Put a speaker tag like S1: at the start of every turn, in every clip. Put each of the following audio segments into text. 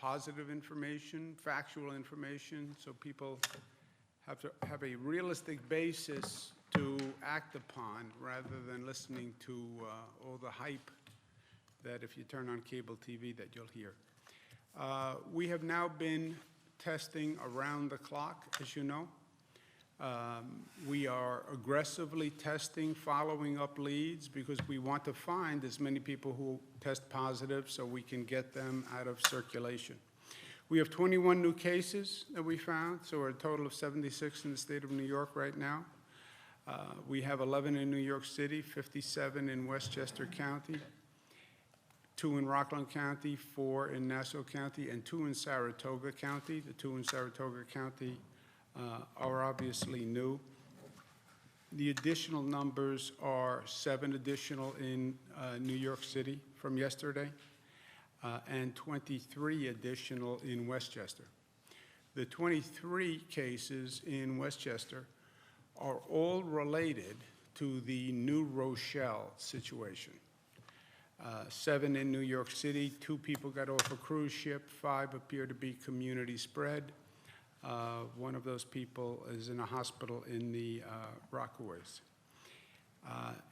S1: positive information, factual information, so people have to have a realistic basis to act upon rather than listening to all the hype that if you turn on cable TV that you'll hear. We have now been testing around the clock, as you know. We are aggressively testing, following up leads, because we want to find as many people who test positive so we can get them out of circulation. We have 21 new cases that we found, so we're a total of 76 in the state of New York right now. We have 11 in New York City, 57 in Westchester County, 2 in Rockland County, 4 in Nassau County, and 2 in Saratoga County. The 2 in Saratoga County are obviously new. The additional numbers are 7 additional in New York City from yesterday, and 23 additional in Westchester. The 23 cases in Westchester are all related to the New Rochelle situation. 7 in New York City, 2 people got off a cruise ship, 5 appear to be community spread. One of those people is in a hospital in the Rockaways.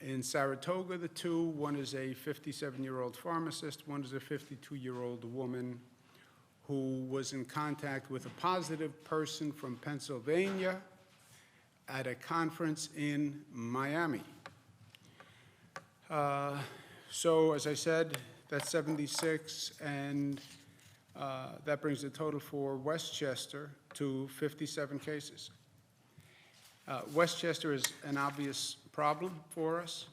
S1: In Saratoga, the 2, one is a 57-year-old pharmacist, one is a 52-year-old woman who was in contact with a positive person from Pennsylvania at a conference in Miami. So, as I said, that's 76, and that brings the total for Westchester to 57 cases. Westchester is an obvious problem for us.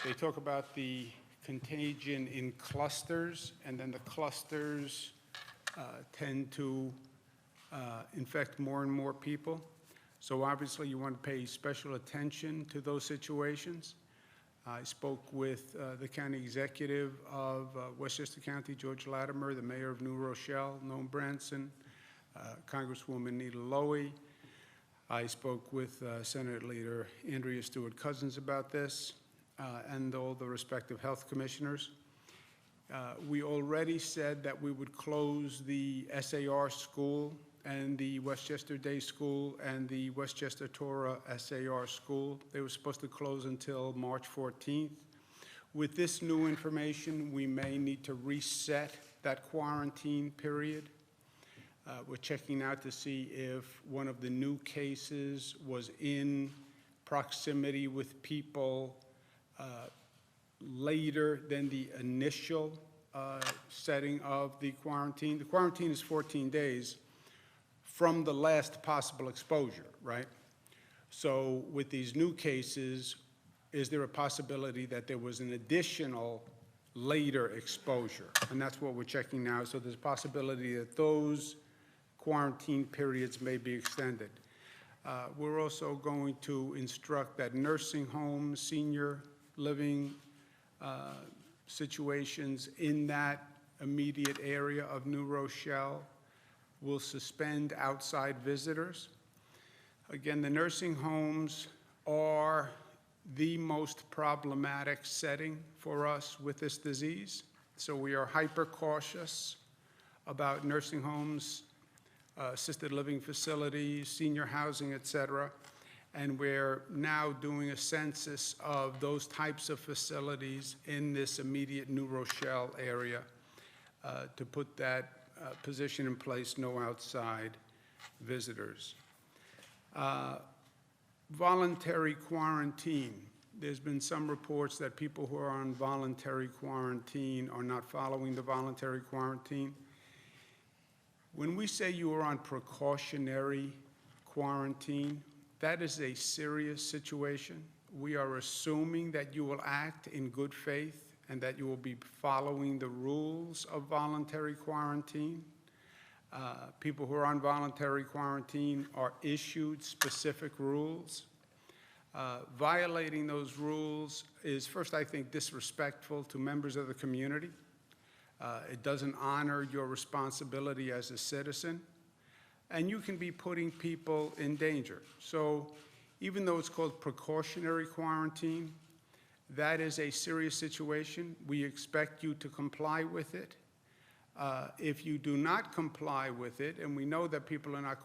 S1: They talk about the contagion in clusters, and then the clusters tend to infect more and more people. So obviously you want to pay special attention to those situations. I spoke with the county executive of Westchester County, George Latimer, the mayor of New Rochelle, Noam Branson, Congresswoman Nita Lowey. I spoke with Senate Leader Andrea Stewart-Cousins about this, and all the respective health commissioners. We already said that we would close the SAR school and the Westchester Day School and the Westchester Torah SAR school. They were supposed to close until March 14th. With this new information, we may need to reset that quarantine period. We're checking out to see if one of the new cases was in proximity with people later than the initial setting of the quarantine. The quarantine is 14 days from the last possible exposure, right? So with these new cases, is there a possibility that there was an additional later exposure? And that's what we're checking now. So there's a possibility that those quarantine periods may be extended. We're also going to instruct that nursing homes, senior living situations in that immediate area of New Rochelle will suspend outside visitors. Again, the nursing homes are the most problematic setting for us with this disease. So we are hyper cautious about nursing homes, assisted living facilities, senior housing, et cetera. And we're now doing a census of those types of facilities in this immediate New Rochelle area to put that position in place, no outside visitors. Voluntary quarantine. There's been some reports that people who are on voluntary quarantine are not following the voluntary quarantine. When we say you are on precautionary quarantine, that is a serious situation. We are assuming that you will act in good faith and that you will be following the rules of voluntary quarantine. People who are on voluntary quarantine are issued specific rules. Violating those rules is, first, I think, disrespectful to members of the community. It doesn't honor your responsibility as a citizen. And you can be putting people in danger. So even though it's called precautionary quarantine, that is a serious situation. We expect you to comply with it. If you do not comply with it, and we know that people are not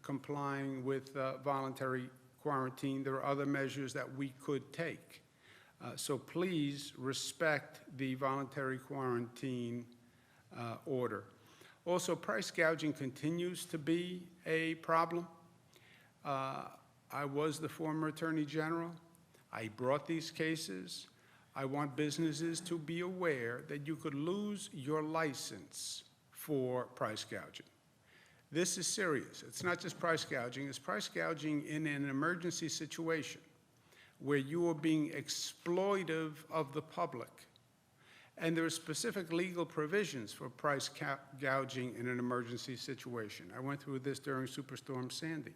S1: complying with voluntary quarantine, there are other measures that we could take. So please respect the voluntary quarantine order. Also, price gouging continues to be a problem. I was the former Attorney General. I brought these cases. I want businesses to be aware that you could lose your license for price gouging. This is serious. It's not just price gouging. It's price gouging in an emergency situation where you are being exploitive of the public. And there are specific legal provisions for price gouging in an emergency situation. I went through this during Superstorm Sandy.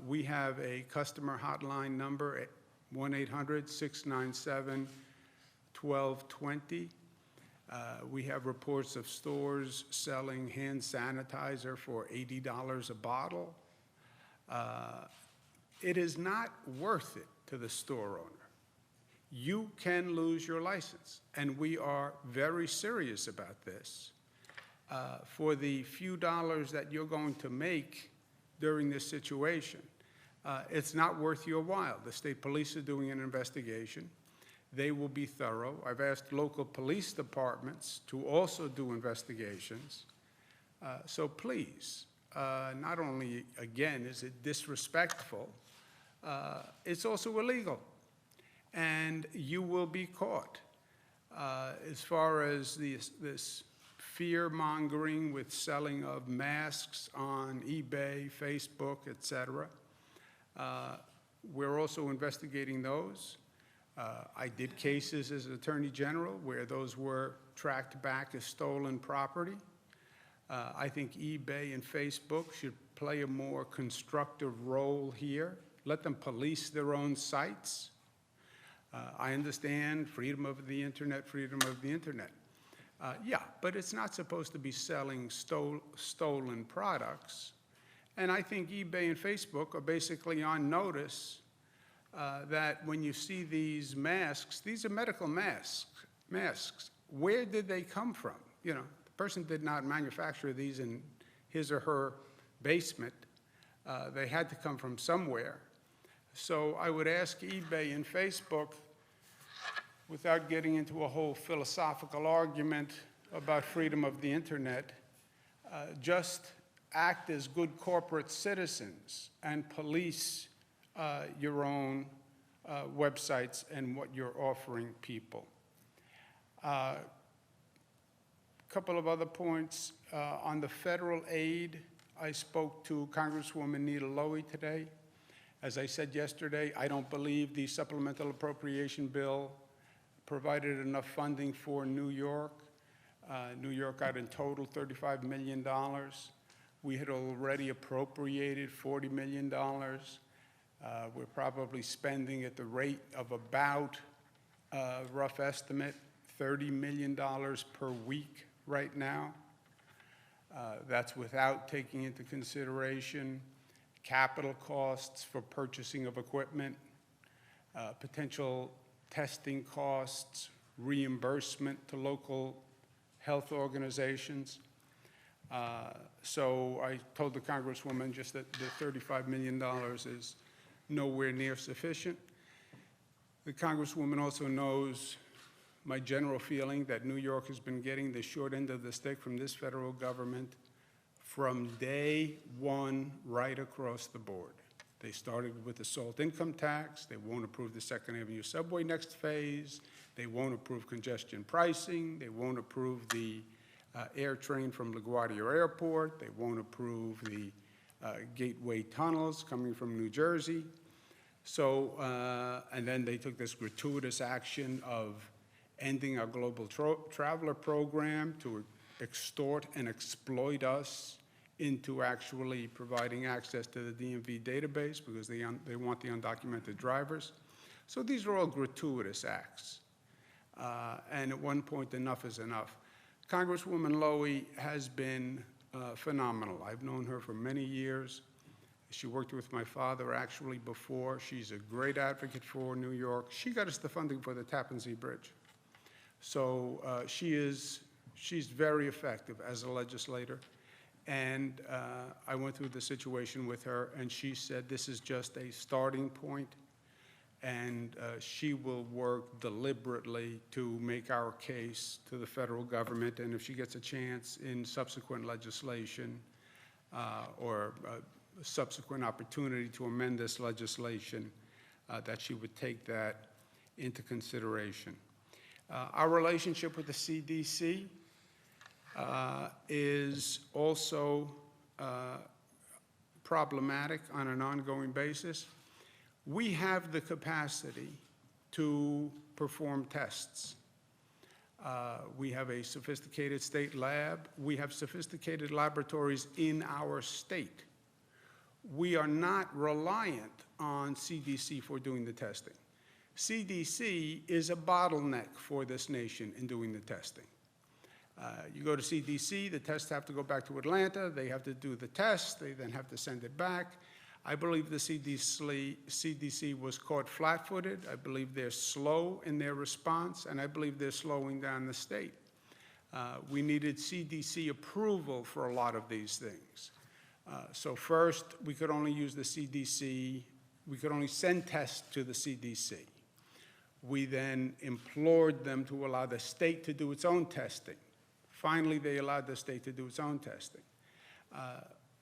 S1: We have a customer hotline number at 1-800-697-1220. We have reports of stores selling hand sanitizer for $80 a bottle. It is not worth it to the store owner. You can lose your license, and we are very serious about this. For the few dollars that you're going to make during this situation, it's not worth your while. The state police are doing an investigation. They will be thorough. I've asked local police departments to also do investigations. So please, not only, again, is it disrespectful, it's also illegal, and you will be caught. As far as this fear-mongering with selling of masks on eBay, Facebook, et cetera, we're also investigating those. I did cases as Attorney General where those were tracked back as stolen property. I think eBay and Facebook should play a more constructive role here. Let them police their own sites. I understand freedom of the internet, freedom of the internet. Yeah, but it's not supposed to be selling stolen products. And I think eBay and Facebook are basically on notice that when you see these masks, these are medical masks. Where did they come from? You know, the person did not manufacture these in his or her basement. They had to come from somewhere. So I would ask eBay and Facebook, without getting into a whole philosophical argument about freedom of the internet, just act as good corporate citizens and police your own websites and what you're offering people. A couple of other points. On the federal aid, I spoke to Congresswoman Nita Lowey today. As I said yesterday, I don't believe the supplemental appropriation bill provided enough funding for New York. New York got in total $35 million. We had already appropriated $40 million. We're probably spending at the rate of about, rough estimate, $30 million per week right now. That's without taking into consideration capital costs for purchasing of equipment, potential testing costs, reimbursement to local health organizations. So I told the Congresswoman just that the $35 million is nowhere near sufficient. The Congresswoman also knows my general feeling that New York has been getting the short end of the stick from this federal government from day one right across the board. They started with the SALT income tax. They won't approve the Second Avenue subway next phase. They won't approve congestion pricing. They won't approve the air train from LaGuardia Airport. They won't approve the gateway tunnels coming from New Jersey. So, and then they took this gratuitous action of ending our global traveler program to extort and exploit us into actually providing access to the DMV database because they want the undocumented drivers. So these are all gratuitous acts. And at one point, enough is enough. Congresswoman Lowey has been phenomenal. I've known her for many years. She worked with my father actually before. She's a great advocate for New York. She got us the funding for the Tappan Zee Bridge. So she is She's very effective as a legislator. And I went through the situation with her, and she said this is just a starting point, and she will work deliberately to make our case to the federal government, and if she gets a chance in subsequent legislation or a subsequent opportunity to amend this legislation, that she would take that into consideration. Our relationship with the CDC is also problematic on an ongoing basis. We have the capacity to perform tests. We have a sophisticated state lab. We have sophisticated laboratories in our state. We are not reliant on CDC for doing the testing. CDC is a bottleneck for this nation in doing the testing. You go to CDC, the tests have to go back to Atlanta, they have to do the test, they then have to send it back. I believe the CDC was caught flat-footed. I believe they're slow in their response, and I believe they're slowing down the state. We needed CDC approval for a lot of these things. So first, we could only use the CDC, we could only send tests to the CDC. We then implored them to allow the state to do its own testing. Finally, they allowed the state to do its own testing.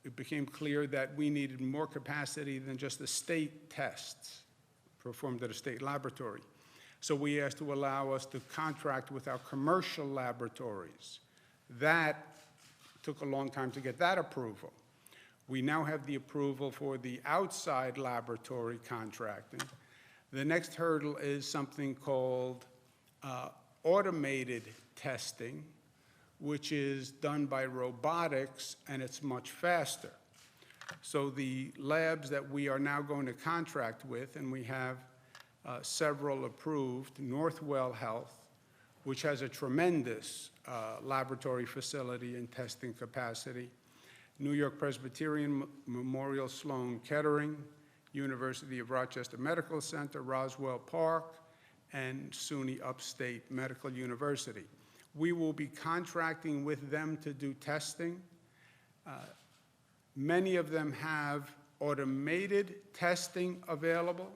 S1: It became clear that we needed more capacity than just the state tests performed at a state laboratory. So we asked to allow us to contract with our commercial laboratories. That took a long time to get that approval. We now have the approval for the outside laboratory contracting. The next hurdle is something called automated testing, which is done by robotics, and it's much faster. So the labs that we are now going to contract with, and we have several approved, Northwell Health, which has a tremendous laboratory facility and testing capacity, New York Presbyterian Memorial Sloan Kettering, University of Rochester Medical Center, Roswell Park, and SUNY Upstate Medical University. We will be contracting with them to do testing. Many of them have automated testing available,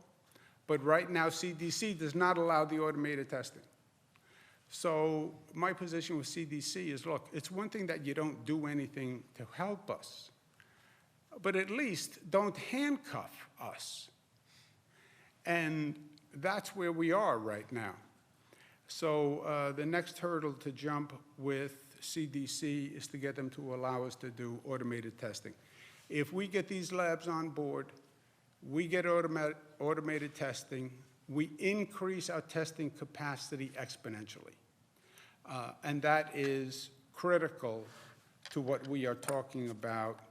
S1: but right now CDC does not allow the automated testing. So my position with CDC is, look, it's one thing that you don't do anything to help us, but at least don't handcuff us. And that's where we are right now. So the next hurdle to jump with CDC is to get them to allow us to do automated testing. If we get these labs on board, we get automated testing, we increase our testing capacity exponentially. And that is critical to what we are talking about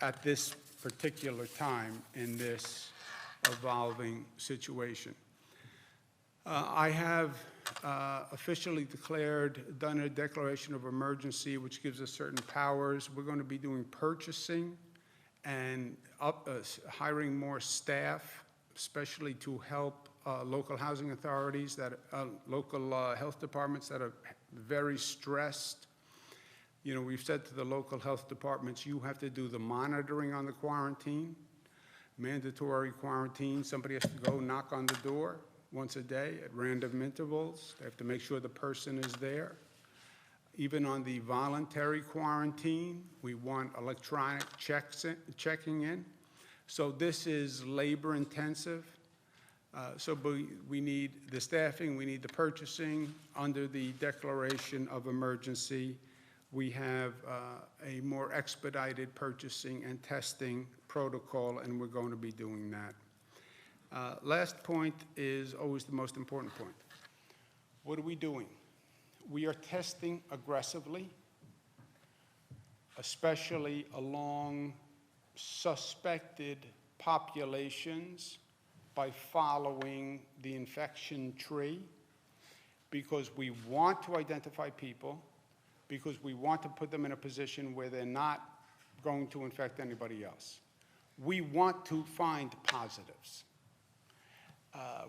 S1: at this particular time in this evolving situation. I have officially done a declaration of emergency, which gives us certain powers. We're going to be doing purchasing and hiring more staff, especially to help local housing authorities, local health departments that are very stressed. You know, we've said to the local health departments, you have to do the monitoring on the quarantine, mandatory quarantine. Somebody has to go knock on the door once a day at random intervals. They have to make sure the person is there. Even on the voluntary quarantine, we want electronic checking in. So this is labor intensive. So we need the staffing, we need the purchasing. Under the declaration of emergency, we have a more expedited purchasing and testing protocol, and we're going to be doing that. Last point is always the most important point. What are we doing? We are testing aggressively, especially along suspected populations by following the infection tree, because we want to identify people, because we want to put them in a position where they're not going to infect anybody else. We want to find positives.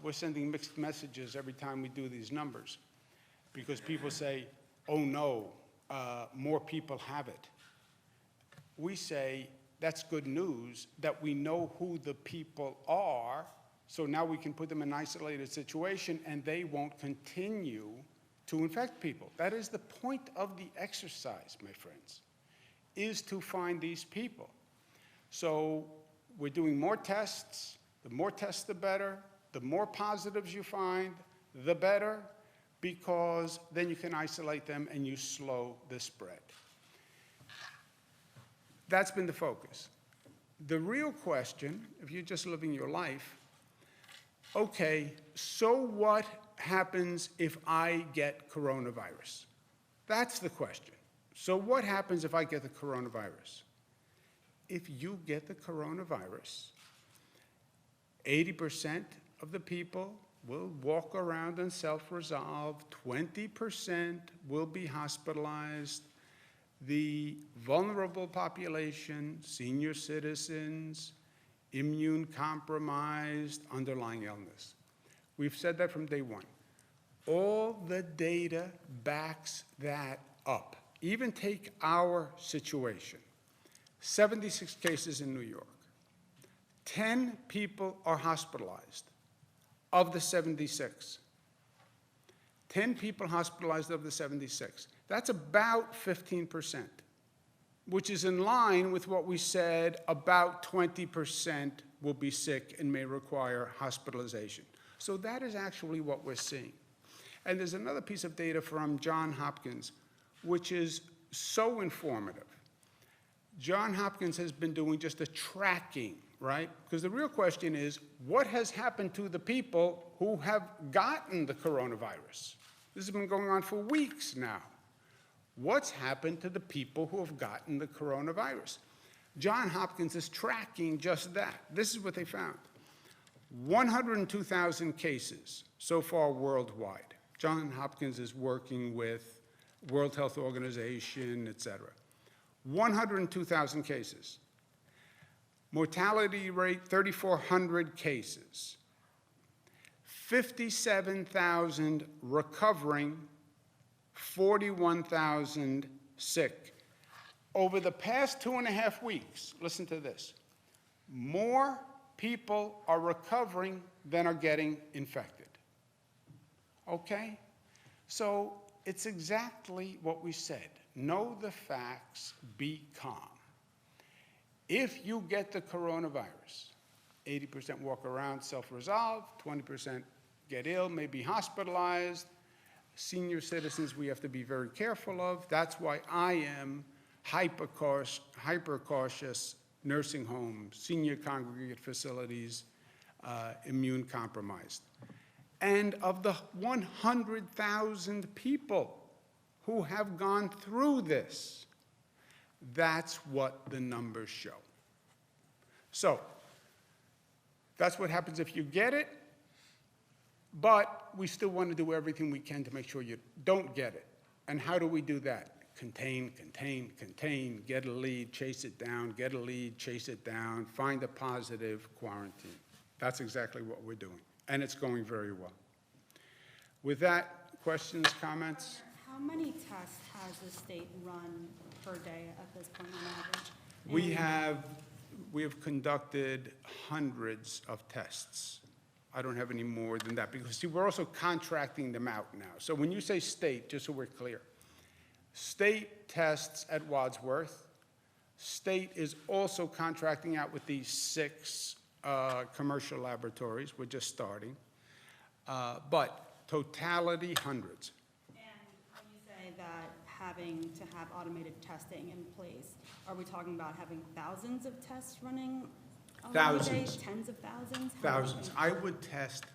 S1: We're sending mixed messages every time we do these numbers, because people say, oh no, more people have it. We say that's good news that we know who the people are, so now we can put them in an isolated situation and they won't continue to infect people. That is the point of the exercise, my friends, is to find these people. So we're doing more tests. The more tests, the better. The more positives you find, the better, because then you can isolate them and you slow the spread. That's been the focus. The real question, if you're just living your life, okay, so what happens if I get coronavirus? That's the question. So what happens if I get the coronavirus? If you get the coronavirus, 80% of the people will walk around and self-resolve, 20% will be hospitalized. The vulnerable population, senior citizens, immune-compromised, underlying illness. We've said that from day one. All the data backs that up. Even take our situation. 76 cases in New York. 10 people are hospitalized of the 76. 10 people hospitalized of the 76. That's about 15%, which is in line with what we said, about 20% will be sick and may require hospitalization. So that is actually what we're seeing. And there's another piece of data from Johns Hopkins, which is so informative. Johns Hopkins has been doing just a tracking, right? Because the real question is, what has happened to the people who have gotten the coronavirus? This has been going on for weeks now. What's happened to the people who have gotten the coronavirus? Johns Hopkins is tracking just that. This is what they found. 102,000 cases so far worldwide. Johns Hopkins is working with World Health Organization, et cetera. 102,000 cases. Mortality rate, 3,400 cases. 57,000 recovering, 41,000 sick. Over the past 2.5 weeks, listen to this, more people are recovering than are getting infected. Okay? So it's exactly what we said. Know the facts, be calm. If you get the coronavirus, 80% walk around self-resolve, 20% get ill, may be hospitalized. Senior citizens we have to be very careful of. That's why I am hyper-cautious, nursing homes, senior congregate facilities, immune compromised. And of the 100,000 people who have gone through this, that's what the numbers show. So that's what happens if you get it, but we still want to do everything we can to make sure you don't get it. And how do we do that? Contain, contain, contain, get a lead, chase it down, get a lead, chase it down, find a positive, quarantine. That's exactly what we're doing, and it's going very well. With that, questions, comments?
S2: How many tests has the state run per day at this point on average?
S1: We have conducted hundreds of tests. I don't have any more than that because, see, we're also contracting them out now. So when you say state, just so we're clear, state tests at Wadsworth. State is also contracting out with these 6 commercial laboratories. We're just starting. But totality, hundreds.
S2: And when you say that having to have automated testing in place, are we talking about having thousands of tests running?
S1: Thousands.
S2: Tens of thousands?
S1: Thousands. I would test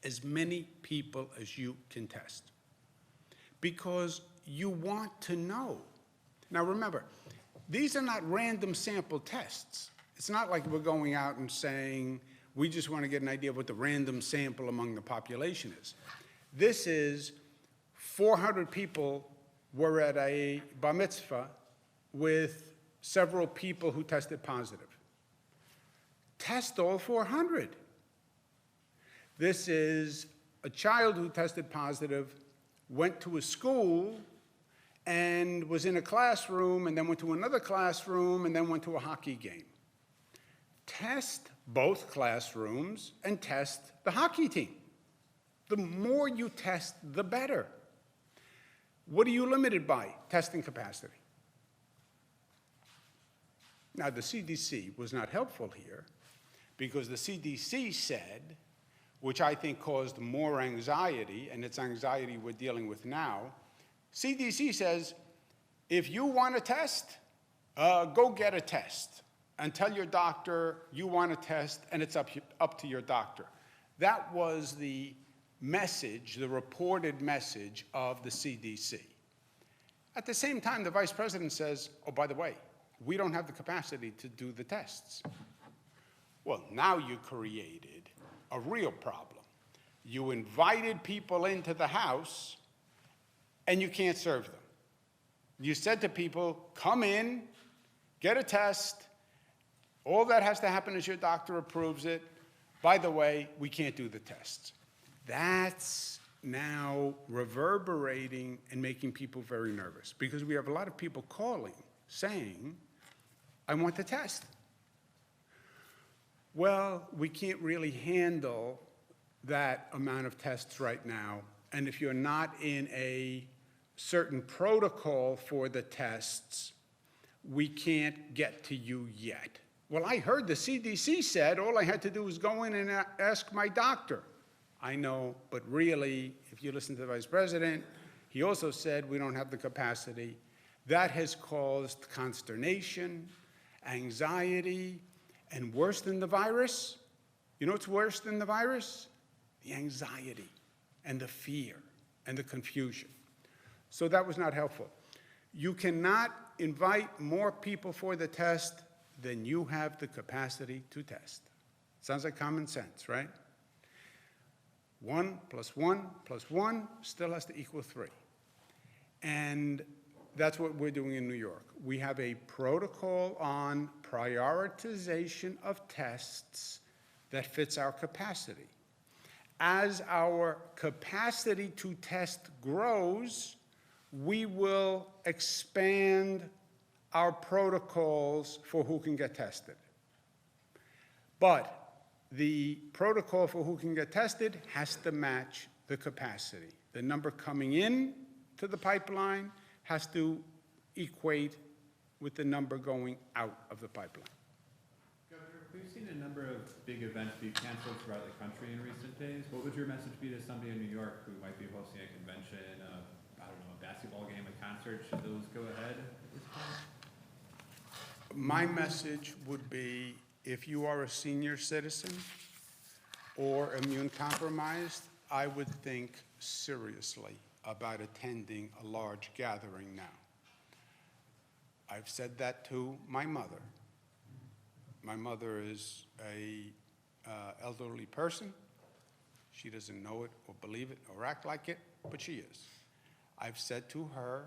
S1: as many people as you can test because you want to know. Now remember, these are not random sample tests. It's not like we're going out and saying, we just want to get an idea of what the random sample among the population is. This is 400 people were at a bar mitzvah with several people who tested positive. Test all 400. This is a child who tested positive went to a school and was in a classroom and then went to another classroom and then went to a hockey game. Test both classrooms and test the hockey team. The more you test, the better. What are you limited by? Testing capacity. Now, the CDC was not helpful here because the CDC said, which I think caused more anxiety, and it's anxiety we're dealing with now, CDC says, if you want a test, go get a test and tell your doctor you want a test, and it's up to your doctor. That was the message, the reported message of the CDC. At the same time, the vice president says, oh, by the way, we don't have the capacity to do the tests. Well, now you created a real problem. You invited people into the house, and you can't serve them. You said to people, come in, get a test. All that has to happen is your doctor approves it. By the way, we can't do the tests. That's now reverberating and making people very nervous because we have a lot of people calling saying, I want the test. Well, we can't really handle that amount of tests right now. And if you're not in a certain protocol for the tests, we can't get to you yet. Well, I heard the CDC said all I had to do was go in and ask my doctor. I know, but really, if you listen to the vice president, he also said we don't have the capacity. That has caused consternation, anxiety, and worse than the virus, you know what's worse than the virus? The anxiety and the fear and the confusion. So that was not helpful. You cannot invite more people for the test than you have the capacity to test. Sounds like common sense, right? 1 + 1 + 1 still has to equal 3. And that's what we're doing in New York. We have a protocol on prioritization of tests that fits our capacity. As our capacity to test grows, we will expand our protocols for who can get tested. But the protocol for who can get tested has to match the capacity. The number coming in to the pipeline has to equate with the number going out of the pipeline.
S3: Governor, we've seen a number of big events be canceled throughout the country in recent days. What would your message be to somebody in New York who might be hosting a convention, I don't know, a basketball game, a concert? Should those go ahead at this point?
S1: My message would be, if you are a senior citizen or immune compromised, I would think seriously about attending a large gathering now. I've said that to my mother. My mother is a elderly person. She doesn't know it or believe it or act like it, but she is. I've said to her,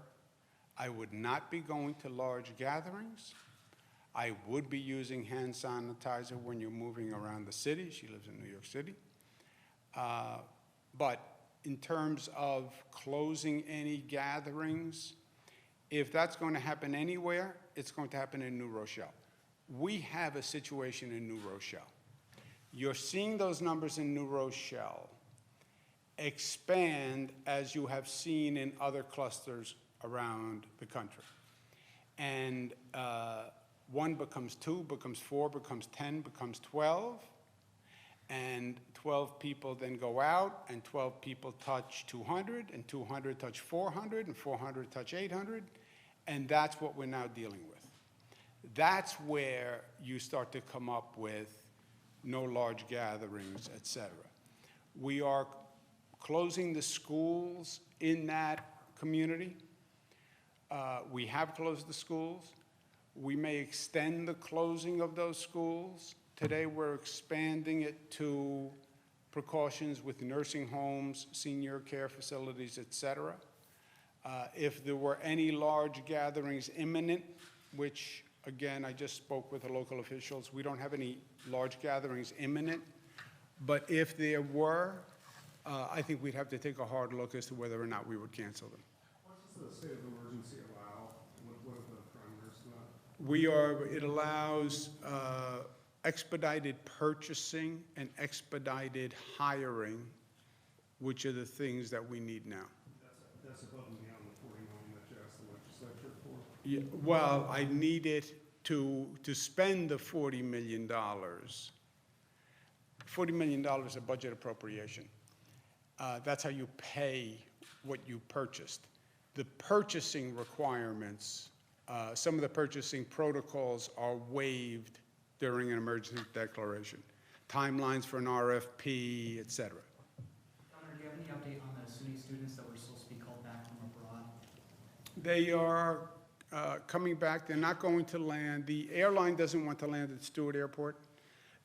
S1: I would not be going to large gatherings. I would be using hand sanitizer when you're moving around the city. She lives in New York City. But in terms of closing any gatherings, if that's going to happen anywhere, it's going to happen in New Rochelle. We have a situation in New Rochelle. You're seeing those numbers in New Rochelle expand as you have seen in other clusters around the country. And 1 becomes 2, becomes 4, becomes 10, becomes 12, and 12 people then go out, and 12 people touch 200, and 200 touch 400, and 400 touch 800, and that's what we're now dealing with. That's where you start to come up with no large gatherings, et cetera. We are closing the schools in that community. We have closed the schools. We may extend the closing of those schools. Today, we're expanding it to precautions with nursing homes, senior care facilities, et cetera. If there were any large gatherings imminent, which, again, I just spoke with the local officials, we don't have any large gatherings imminent, but if there were, I think we'd have to take a hard look as to whether or not we would cancel them.
S4: What does the state of emergency allow? What are the parameters to that?
S1: It allows expedited purchasing and expedited hiring, which are the things that we need now.
S4: That's above and beyond the 40 million that you asked the legislature for?
S1: Yeah, well, I needed to spend the $40 million. $40 million a budget appropriation. That's how you pay what you purchased. The purchasing requirements, some of the purchasing protocols are waived during an emergency declaration. Timelines for an RFP, et cetera.
S5: Governor, do you have any update on the SUNY students that were supposed to be called back from abroad?
S1: They are coming back. They're not going to land. The airline doesn't want to land at Stewart Airport.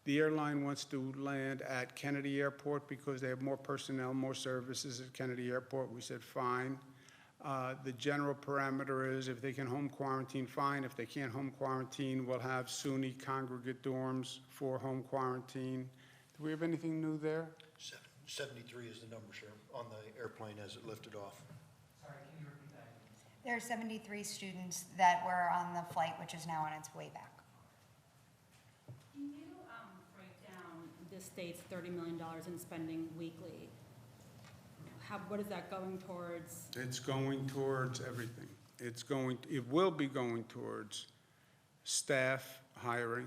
S1: The airline wants to land at Kennedy Airport because they have more personnel, more services at Kennedy Airport. We said, fine. The general parameter is if they can home quarantine, fine. If they can't home quarantine, we'll have SUNY congregate dorms for home quarantine. Do we have anything new there?
S6: 73 is the number, sir, on the airplane as it lifted off.
S5: Sorry, can you repeat that?
S7: There are 73 students that were on the flight, which is now on its way back.
S2: Can you break down the state's $30 million in spending weekly? What is that going towards?
S1: It's going towards everything. It will be going towards staff hiring,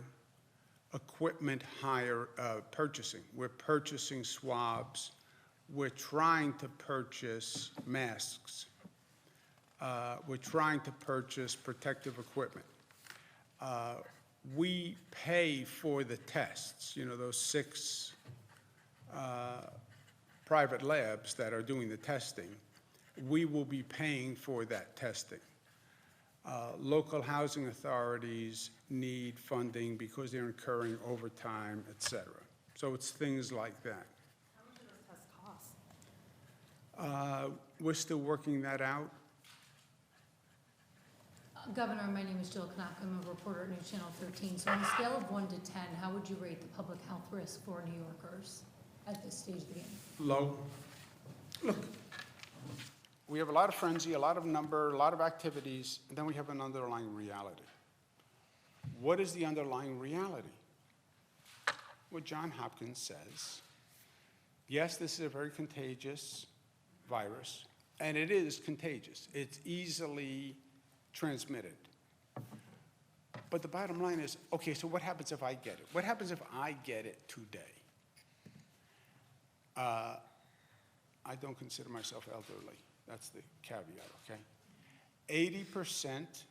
S1: equipment purchasing. We're purchasing swabs. We're trying to purchase masks. We're trying to purchase protective equipment. We pay for the tests, those 6 private labs that are doing the testing. We will be paying for that testing. Local housing authorities need funding because they're incurring overtime, et cetera. So it's things like that.
S2: How much do those tests cost?
S1: We're still working that out.
S8: Governor, my name is Jill Knock. I'm a reporter at News Channel 13. So on a scale of 1 to 10, how would you rate the public health risk for New Yorkers at this stage of the game?
S1: Low. Look, we have a lot of frenzy, a lot of number, a lot of activities, and then we have an underlying reality. What is the underlying reality? What Johns Hopkins says, yes, this is a very contagious virus, and it is contagious. It's easily transmitted. But the bottom line is, okay, so what happens if I get it? What happens if I get it today? I don't consider myself elderly. That's the caveat, okay? 80%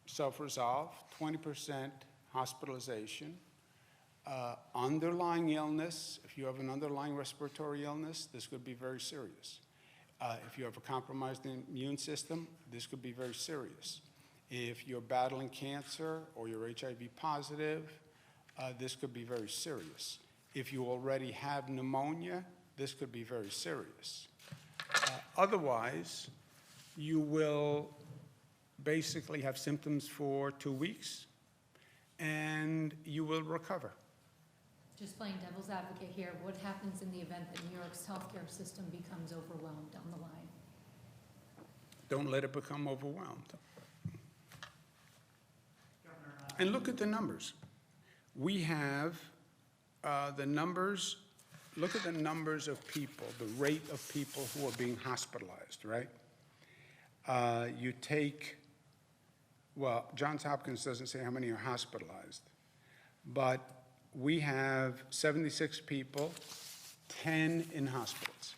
S1: self-resolve, 20% hospitalization. Underlying illness, if you have an underlying respiratory illness, this could be very serious. If you have a compromised immune system, this could be very serious. If you're battling cancer or you're HIV positive, this could be very serious. If you already have pneumonia, this could be very serious. Otherwise, you will basically have symptoms for 2 weeks, and you will recover.
S8: Just playing devil's advocate here, what happens in the event that New York's healthcare system becomes overwhelmed down the line?
S1: Don't let it become overwhelmed.
S5: Governor,
S1: And look at the numbers. We have the numbers, look at the numbers of people, the rate of people who are being hospitalized, right? You take, well, Johns Hopkins doesn't say how many are hospitalized, but we have 76 people, 10 in hospitals,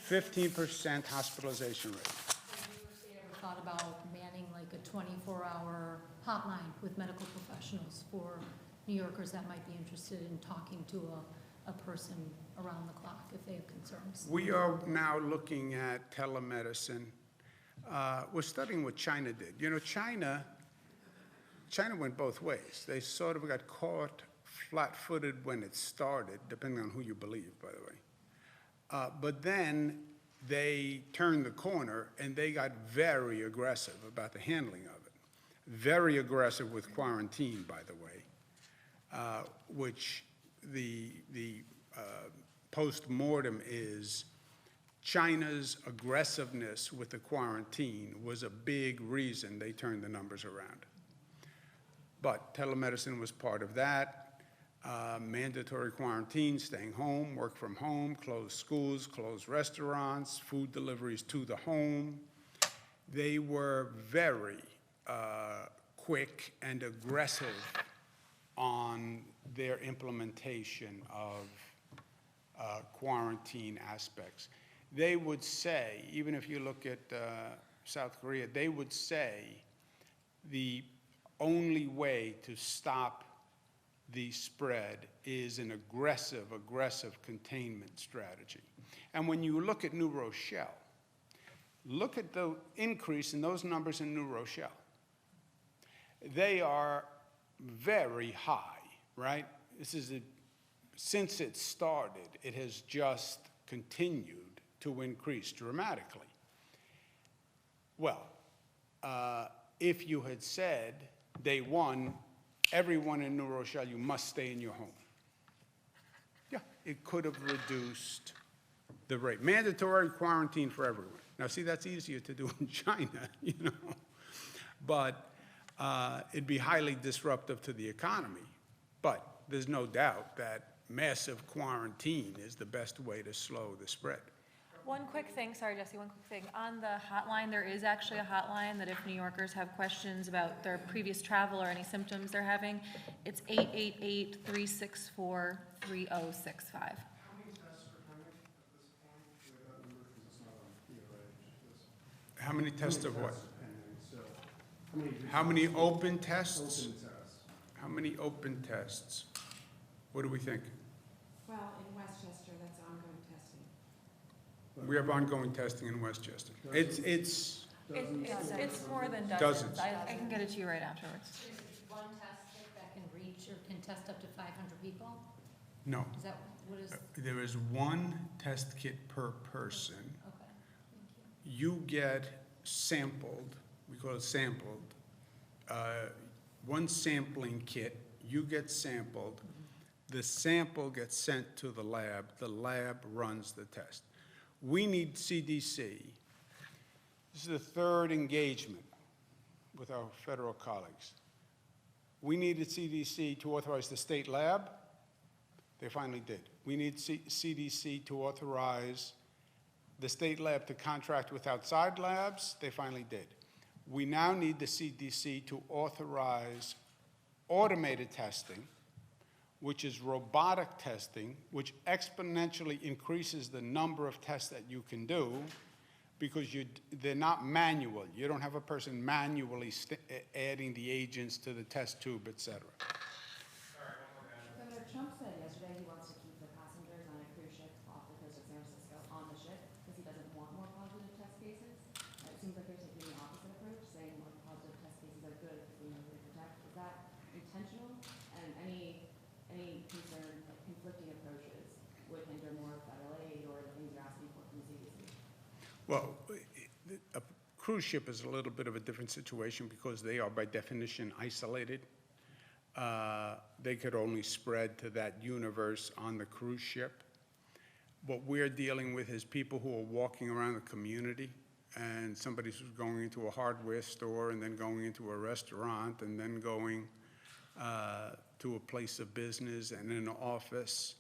S1: 15% hospitalization rate.
S8: Have you or state ever thought about manning like a 24-hour hotline with medical professionals for New Yorkers that might be interested in talking to a person around the clock if they have concerns?
S1: We are now looking at telemedicine. We're studying what China did. You know, China went both ways. They sort of got caught flat-footed when it started, depending on who you believe, by the way. But then they turned the corner, and they got very aggressive about the handling of it. Very aggressive with quarantine, by the way, which the post-mortem is China's aggressiveness with the quarantine was a big reason they turned the numbers around. But telemedicine was part of that. Mandatory quarantine, staying home, work from home, closed schools, closed restaurants, food deliveries to the home. They were very quick and aggressive on their implementation of quarantine aspects. They would say, even if you look at South Korea, they would say the only way to stop the spread is an aggressive containment strategy. And when you look at New Rochelle, look at the increase in those numbers in New Rochelle. They are very high, right? Since it started, it has just continued to increase dramatically. Well, if you had said day one, everyone in New Rochelle, you must stay in your home. Yeah, it could have reduced the rate. Mandatory quarantine for everyone. Now, see, that's easier to do in China, you know, but it'd be highly disruptive to the economy. But there's no doubt that massive quarantine is the best way to slow the spread.
S9: One quick thing, sorry Jesse, one quick thing. On the hotline, there is actually a hotline that if New Yorkers have questions about their previous travel or any symptoms they're having, it's 888-364-3065.
S4: How many tests are coming at this point with that number? Because it's not on PRH.
S1: How many tests of what?
S4: Pending, so
S1: How many open tests?
S4: open tests?
S1: How many open tests? What do we think?
S10: Well, in Westchester, that's ongoing testing.
S1: We have ongoing testing in Westchester. It's
S9: It's more than dozens.
S1: Dozens.
S9: I can get it to you right afterwards.
S8: Is one test kit that can reach or can test up to 500 people?
S1: no.
S8: Is that, what is,
S1: There is one test kit per person.
S8: okay, thank you.
S1: You get sampled, we call it sampled, one sampling kit, you get sampled, the sample gets sent to the lab runs the test. We need CDC. This is the third engagement with our federal colleagues. We needed CDC to authorize the state lab. They finally did. We need CDC to authorize the state lab to contract with outside labs. They finally did. We now need the CDC to authorize automated testing, which is robotic testing, which exponentially increases the number of tests that you can do because they're not manual. You don't have a person manually adding the agents to the test tube, et cetera.
S10: Governor Trump said yesterday he wants to keep the passengers on a cruise ship off the coast of San Francisco on the ship because he doesn't want more positive test cases. It seems like they're taking the opposite approach, saying more positive test cases are good because we know they protect. Is that intentional? And any concern that conflicting approaches would hinder more federal aid or the things you're asking for from the CDC?
S1: Well, a cruise ship is a little bit of a different situation because they are by definition isolated. They could only spread to that universe on the cruise ship. What we're dealing with is people who are walking around the community, and somebody's going into a hardware store and then going into a restaurant and then going to a place of business and an office.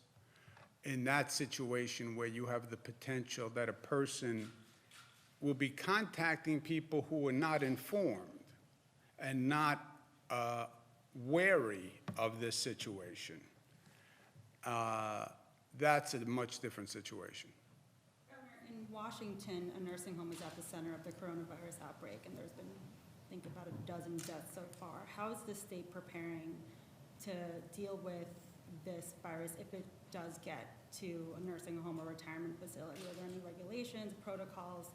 S1: In that situation where you have the potential that a person will be contacting people who are not informed and not wary of this situation, that's a much different situation.
S2: In Washington, a nursing home is at the center of the coronavirus outbreak, and there's been, I think, about a dozen deaths so far. How is the state preparing to deal with this virus if it does get to a nursing home or retirement facility? Are there any regulations, protocols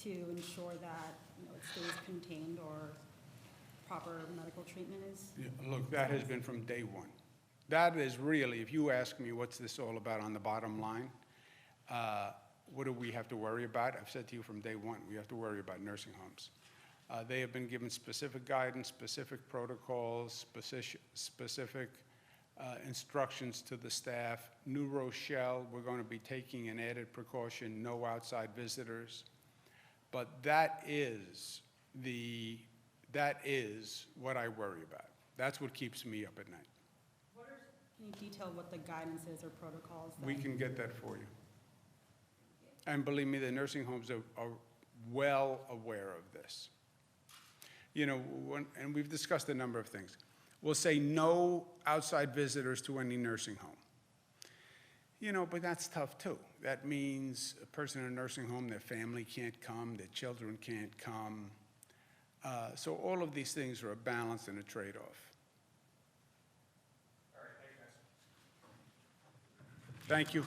S2: to ensure that it stays contained or proper medical treatment is?
S1: Yeah, look, that has been from day one. That is really, if you ask me what's this all about on the bottom line, what do we have to worry about? I've said to you from day one, we have to worry about nursing homes. They have been given specific guidance, specific protocols, specific instructions to the staff. New Rochelle, we're going to be taking an added precaution, no outside visitors. But that is what I worry about. That's what keeps me up at night.
S2: Can you detail what the guidance is or protocols?
S1: We can get that for you. And believe me, the nursing homes are well aware of this. You know, and we've discussed a number of things. We'll say no outside visitors to any nursing home. You know, but that's tough too. That means a person in a nursing home, their family can't come, their children can't come. So all of these things are a balance and a trade-off.
S4: All right, thanks, guys.
S1: Thank you.